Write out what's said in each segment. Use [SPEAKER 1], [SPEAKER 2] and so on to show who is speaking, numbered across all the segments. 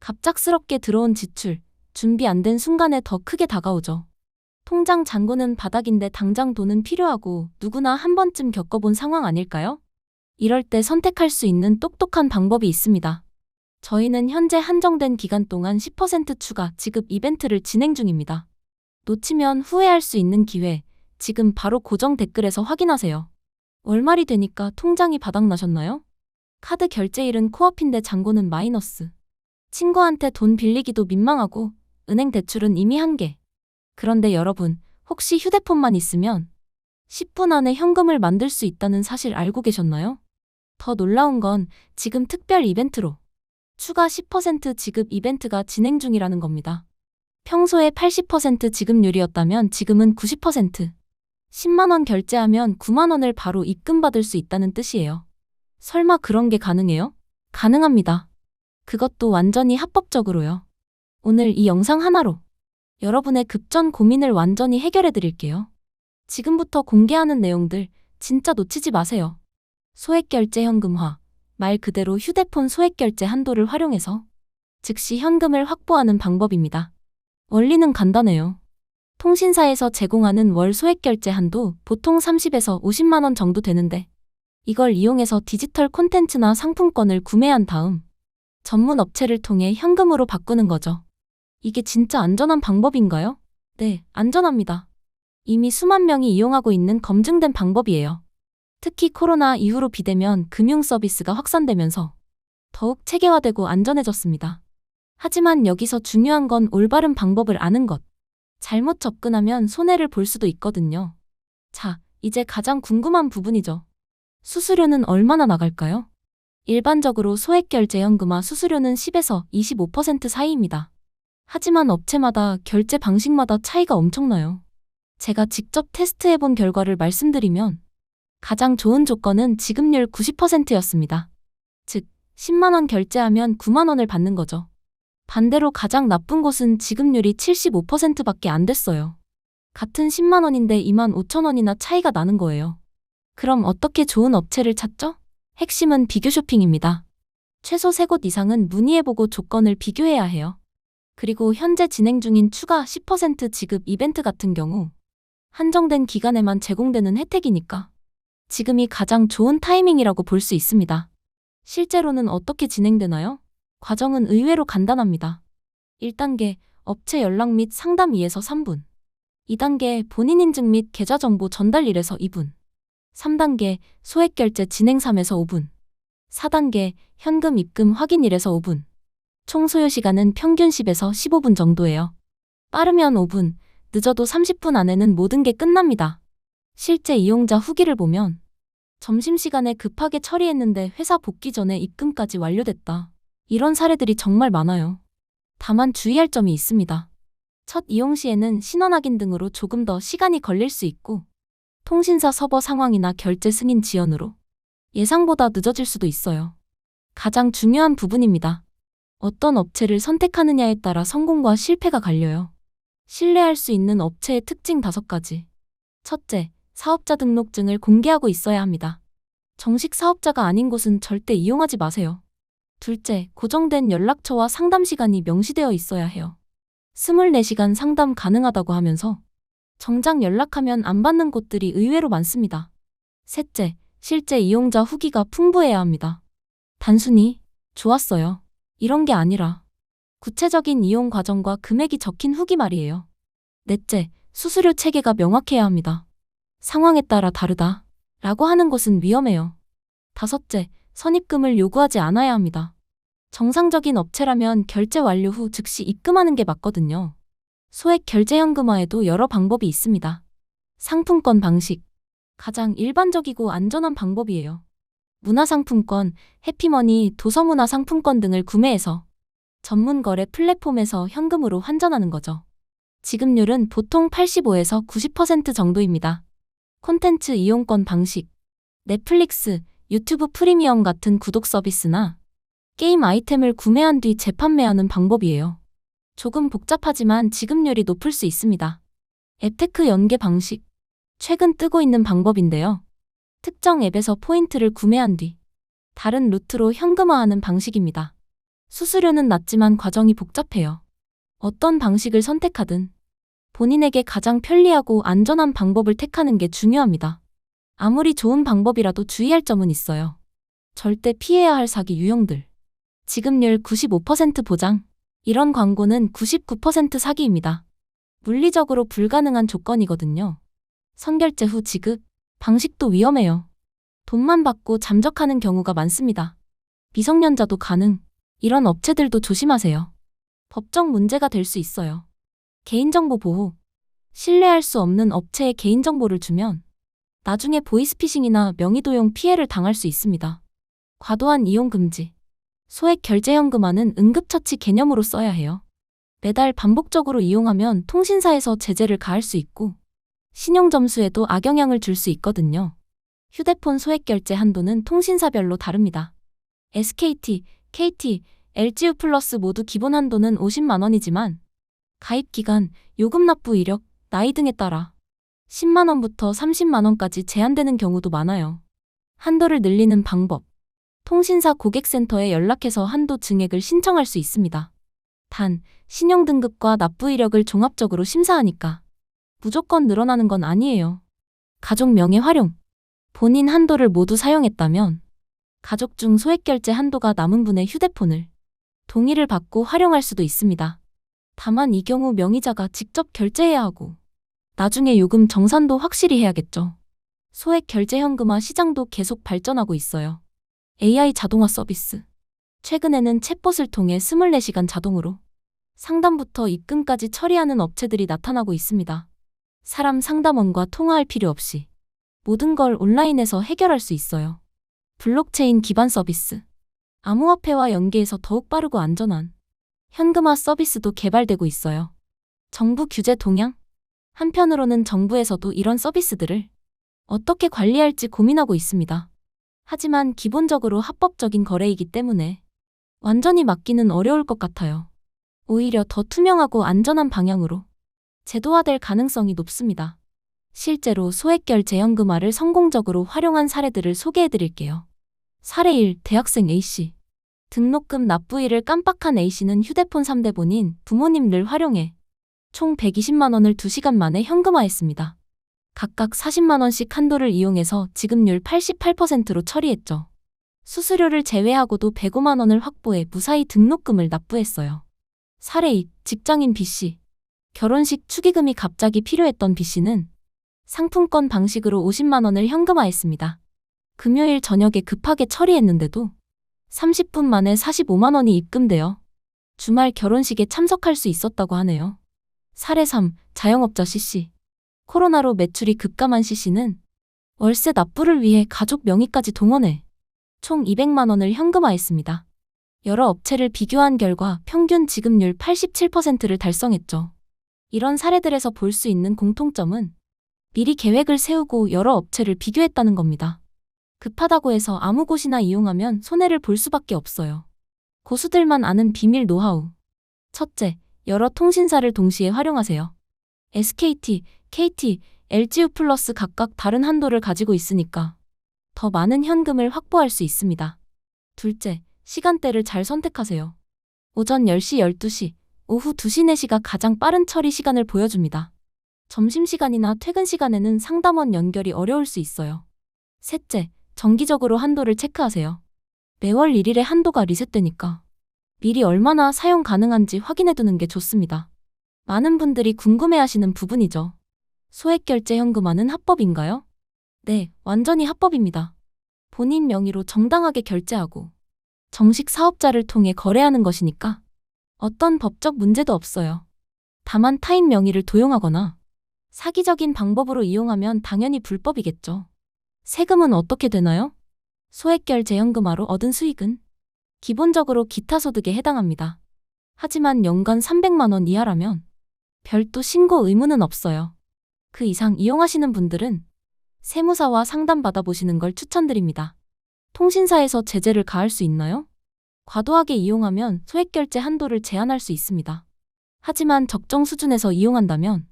[SPEAKER 1] 갑작스럽게 들어온 지출, 준비 안 된 순간에 더 크게 다가오죠. 통장 잔고는 바닥인데 당장 돈은 필요하고 누구나 한 번쯤 겪어본 상황 아닐까요? 이럴 때 선택할 수 있는 똑똑한 방법이 있습니다. 저희는 현재 한정된 기간 동안 10% 추가 지급 이벤트를 진행 중입니다. 놓치면 후회할 수 있는 기회, 지금 바로 고정 댓글에서 확인하세요. 월말이 되니까 통장이 바닥나셨나요? 카드 결제일은 코앞인데 잔고는 마이너스. 친구한테 돈 빌리기도 민망하고 은행 대출은 이미 한계. 그런데 여러분, 혹시 휴대폰만 있으면 10분 안에 현금을 만들 수 있다는 사실 알고 계셨나요? 더 놀라운 건 지금 특별 이벤트로 추가 10% 지급 이벤트가 진행 중이라는 겁니다. 평소에 80% 지급률이었다면 지금은 90%. 10만 원 결제하면 9만 원을 바로 입금받을 수 있다는 뜻이에요. 설마 그런 게 가능해요? 가능합니다. 그것도 완전히 합법적으로요. 오늘 이 영상 하나로 여러분의 급전 고민을 완전히 해결해 드릴게요. 지금부터 공개하는 내용들 진짜 놓치지 마세요. 소액결제 현금화, 말 그대로 휴대폰 소액결제 한도를 활용해서 즉시 현금을 확보하는 방법입니다. 원리는 간단해요. 통신사에서 제공하는 월 소액결제 한도 보통 30에서 50만 원 정도 되는데 이걸 이용해서 디지털 콘텐츠나 상품권을 구매한 다음 전문 업체를 통해 현금으로 바꾸는 거죠. 이게 진짜 안전한 방법인가요? 네, 안전합니다. 이미 수만 명이 이용하고 있는 검증된 방법이에요. 특히 코로나 이후로 비대면 금융 서비스가 확산되면서 더욱 체계화되고 안전해졌습니다. 하지만 여기서 중요한 건 올바른 방법을 아는 것. 잘못 접근하면 손해를 볼 수도 있거든요. 자, 이제 가장 궁금한 부분이죠. 수수료는 얼마나 나갈까요? 일반적으로 소액결제 현금화 수수료는 10에서 25% 사이입니다. 하지만 업체마다 결제 방식마다 차이가 엄청나요. 제가 직접 테스트해본 결과를 말씀드리면 가장 좋은 조건은 지급률 90%였습니다. 즉, 10만 원 결제하면 9만 원을 받는 거죠. 반대로 가장 나쁜 곳은 지급률이 75%밖에 안 됐어요. 같은 10만 원인데 2만 5천 원이나 차이가 나는 거예요. 그럼 어떻게 좋은 업체를 찾죠? 핵심은 비교 쇼핑입니다. 최소 3곳 이상은 문의해보고 조건을 비교해야 해요. 그리고 현재 진행 중인 추가 10% 지급 이벤트 같은 경우 한정된 기간에만 제공되는 혜택이니까 지금이 가장 좋은 타이밍이라고 볼 수 있습니다. 실제로는 어떻게 진행되나요? 과정은 의외로 간단합니다. 1단계, 업체 연락 및 상담 2에서 3분. 2단계, 본인 인증 및 계좌 정보 전달 1에서 2분. 3단계, 소액결제 진행 3에서 5분. 4단계, 현금 입금 확인 1에서 5분. 총 소요 시간은 평균 10에서 15분 정도예요. 빠르면 5분, 늦어도 30분 안에는 모든 게 끝납니다. 실제 이용자 후기를 보면 점심시간에 급하게 처리했는데 회사 복귀 전에 입금까지 완료됐다. 이런 사례들이 정말 많아요. 다만 주의할 점이 있습니다. 첫 이용 시에는 신원 확인 등으로 조금 더 시간이 걸릴 수 있고 통신사 서버 상황이나 결제 승인 지연으로 예상보다 늦어질 수도 있어요. 가장 중요한 부분입니다. 어떤 업체를 선택하느냐에 따라 성공과 실패가 갈려요. 신뢰할 수 있는 업체의 특징 5가지. 첫째, 사업자 등록증을 공개하고 있어야 합니다. 정식 사업자가 아닌 곳은 절대 이용하지 마세요. 둘째, 고정된 연락처와 상담 시간이 명시되어 있어야 해요. 24시간 상담 가능하다고 하면서 정작 연락하면 안 받는 곳들이 의외로 많습니다. 셋째, 실제 이용자 후기가 풍부해야 합니다. 단순히 좋았어요. 이런 게 아니라 구체적인 이용 과정과 금액이 적힌 후기 말이에요. 넷째, 수수료 체계가 명확해야 합니다. 상황에 따라 다르다 라고 하는 곳은 위험해요. 다섯째, 선입금을 요구하지 않아야 합니다. 정상적인 업체라면 결제 완료 후 즉시 입금하는 게 맞거든요. 소액 결제 현금화에도 여러 방법이 있습니다. 상품권 방식. 가장 일반적이고 안전한 방법이에요. 문화상품권, 해피머니, 도서문화상품권 등을 구매해서 전문 거래 플랫폼에서 현금으로 환전하는 거죠. 지급률은 보통 85에서 90% 정도입니다. 콘텐츠 이용권 방식. 넷플릭스, 유튜브 프리미엄 같은 구독 서비스나 게임 아이템을 구매한 뒤 재판매하는 방법이에요. 조금 복잡하지만 지급률이 높을 수 있습니다. 앱테크 연계 방식. 최근 뜨고 있는 방법인데요. 특정 앱에서 포인트를 구매한 뒤 다른 루트로 현금화하는 방식입니다. 수수료는 낮지만 과정이 복잡해요. 어떤 방식을 선택하든 본인에게 가장 편리하고 안전한 방법을 택하는 게 중요합니다. 아무리 좋은 방법이라도 주의할 점은 있어요. 절대 피해야 할 사기 유형들. 지급률 95% 보장. 이런 광고는 99% 사기입니다. 물리적으로 불가능한 조건이거든요. 선결제 후 지급. 방식도 위험해요. 돈만 받고 잠적하는 경우가 많습니다. 미성년자도 가능. 이런 업체들도 조심하세요. 법적 문제가 될 수 있어요. 개인정보 보호. 신뢰할 수 없는 업체에 개인정보를 주면 나중에 보이스피싱이나 명의도용 피해를 당할 수 있습니다. 과도한 이용 금지. 소액 결제현금화는 응급처치 개념으로 써야 해요. 매달 반복적으로 이용하면 통신사에서 제재를 가할 수 있고 신용점수에도 악영향을 줄 수 있거든요. 휴대폰 소액 결제 한도는 통신사별로 다릅니다. SKT, KT, LGU 플러스 모두 기본 한도는 50만 원이지만 가입 기간, 요금 납부 이력, 나이 등에 따라 10만 원부터 30만 원까지 제한되는 경우도 많아요. 한도를 늘리는 방법. 통신사 고객센터에 연락해서 한도 증액을 신청할 수 있습니다. 단, 신용등급과 납부 이력을 종합적으로 심사하니까 무조건 늘어나는 건 아니에요. 가족 명의 활용. 본인 한도를 모두 사용했다면 가족 중 소액결제 한도가 남은 분의 휴대폰을 동의를 받고 활용할 수도 있습니다. 다만 이 경우 명의자가 직접 결제해야 하고 나중에 요금 정산도 확실히 해야겠죠. 소액 결제 현금화 시장도 계속 발전하고 있어요. AI 자동화 서비스. 최근에는 챗봇을 통해 24시간 자동으로 상담부터 입금까지 처리하는 업체들이 나타나고 있습니다. 사람 상담원과 통화할 필요 없이 모든 걸 온라인에서 해결할 수 있어요. 블록체인 기반 서비스. 암호화폐와 연계해서 더욱 빠르고 안전한 현금화 서비스도 개발되고 있어요. 정부 규제 동향? 한편으로는 정부에서도 이런 서비스들을 어떻게 관리할지 고민하고 있습니다. 하지만 기본적으로 합법적인 거래이기 때문에 완전히 막기는 어려울 것 같아요. 오히려 더 투명하고 안전한 방향으로 제도화될 가능성이 높습니다. 실제로 소액결제 현금화를 성공적으로 활용한 사례들을 소개해드릴게요. 사례 1. 대학생 A씨. 등록금 납부일을 깜빡한 A씨는 휴대폰 3대 본인, 부모님을 활용해 총 120만 원을 2시간 만에 현금화했습니다. 각각 40만 원씩 한도를 이용해서 지급률 88%로 처리했죠. 수수료를 제외하고도 105만 원을 확보해 무사히 등록금을 납부했어요. 사례 2. 직장인 B씨. 결혼식 축의금이 갑자기 필요했던 B씨는 상품권 방식으로 50만 원을 현금화했습니다. 금요일 저녁에 급하게 처리했는데도 30분 만에 45만 원이 입금되어 주말 결혼식에 참석할 수 있었다고 하네요. 사례 3. 자영업자 C씨. 코로나로 매출이 급감한 C씨는 월세 납부를 위해 가족 명의까지 동원해 총 200만 원을 현금화했습니다. 여러 업체를 비교한 결과 평균 지급률 87%를 달성했죠. 이런 사례들에서 볼 수 있는 공통점은 미리 계획을 세우고 여러 업체를 비교했다는 겁니다. 급하다고 해서 아무 곳이나 이용하면 손해를 볼 수밖에 없어요. 고수들만 아는 비밀 노하우. 첫째, 여러 통신사를 동시에 활용하세요. SKT, KT, LGU 플러스 각각 다른 한도를 가지고 있으니까 더 많은 현금을 확보할 수 있습니다. 둘째, 시간대를 잘 선택하세요. 오전 10시, 12시, 오후 2시, 4시가 가장 빠른 처리 시간을 보여줍니다. 점심시간이나 퇴근 시간에는 상담원 연결이 어려울 수 있어요. 셋째, 정기적으로 한도를 체크하세요. 매월 1일에 한도가 리셋되니까 미리 얼마나 사용 가능한지 확인해두는 게 좋습니다. 많은 분들이 궁금해하시는 부분이죠. 소액결제 현금화는 합법인가요? 네, 완전히 합법입니다. 본인 명의로 정당하게 결제하고 정식 사업자를 통해 거래하는 것이니까 어떤 법적 문제도 없어요. 다만 타인 명의를 도용하거나 사기적인 방법으로 이용하면 당연히 불법이겠죠. 세금은 어떻게 되나요? 소액결제 현금화로 얻은 수익은 기본적으로 기타 소득에 해당합니다. 하지만 연간 300만 원 이하라면 별도 신고 의무는 없어요. 그 이상 이용하시는 분들은 세무사와 상담 받아보시는 걸 추천드립니다. 통신사에서 제재를 가할 수 있나요? 과도하게 이용하면 소액결제 한도를 제한할 수 있습니다. 하지만 적정 수준에서 이용한다면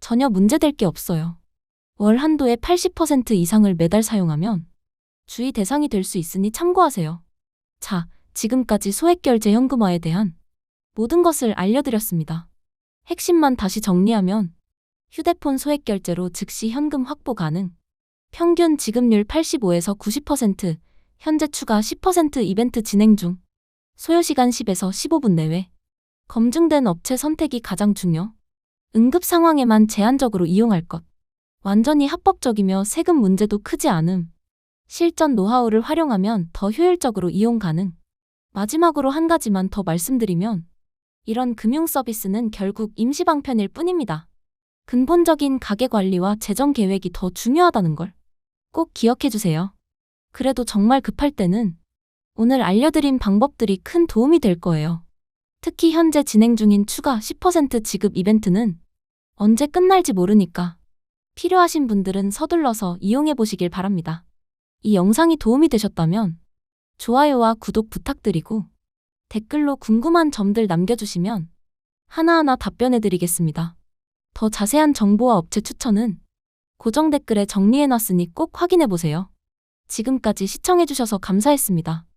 [SPEAKER 1] 전혀 문제될 게 없어요. 월 한도의 80% 이상을 매달 사용하면 주의 대상이 될 수 있으니 참고하세요. 자, 지금까지 소액결제 현금화에 대한 모든 것을 알려드렸습니다. 핵심만 다시 정리하면 휴대폰 소액결제로 즉시 현금 확보 가능, 평균 지급률 85에서 90%, 현재 추가 10% 이벤트 진행 중, 소요시간 10에서 15분 내외, 검증된 업체 선택이 가장 중요, 응급 상황에만 제한적으로 이용할 것, 완전히 합법적이며 세금 문제도 크지 않음, 실전 노하우를 활용하면 더 효율적으로 이용 가능. 마지막으로 한 가지만 더 말씀드리면 이런 금융 서비스는 결국 임시방편일 뿐입니다. 근본적인 가계관리와 재정 계획이 더 중요하다는 걸 꼭 기억해 주세요. 그래도 정말 급할 때는 오늘 알려드린 방법들이 큰 도움이 될 거예요. 특히 현재 진행 중인 추가 10% 지급 이벤트는 언제 끝날지 모르니까 필요하신 분들은 서둘러서 이용해 보시길 바랍니다. 이 영상이 도움이 되셨다면 좋아요와 구독 부탁드리고 댓글로 궁금한 점들 남겨주시면 하나하나 답변해 드리겠습니다. 더 자세한 정보와 업체 추천은 고정 댓글에 정리해 놨으니 꼭 확인해 보세요. 지금까지 시청해 주셔서 감사했습니다.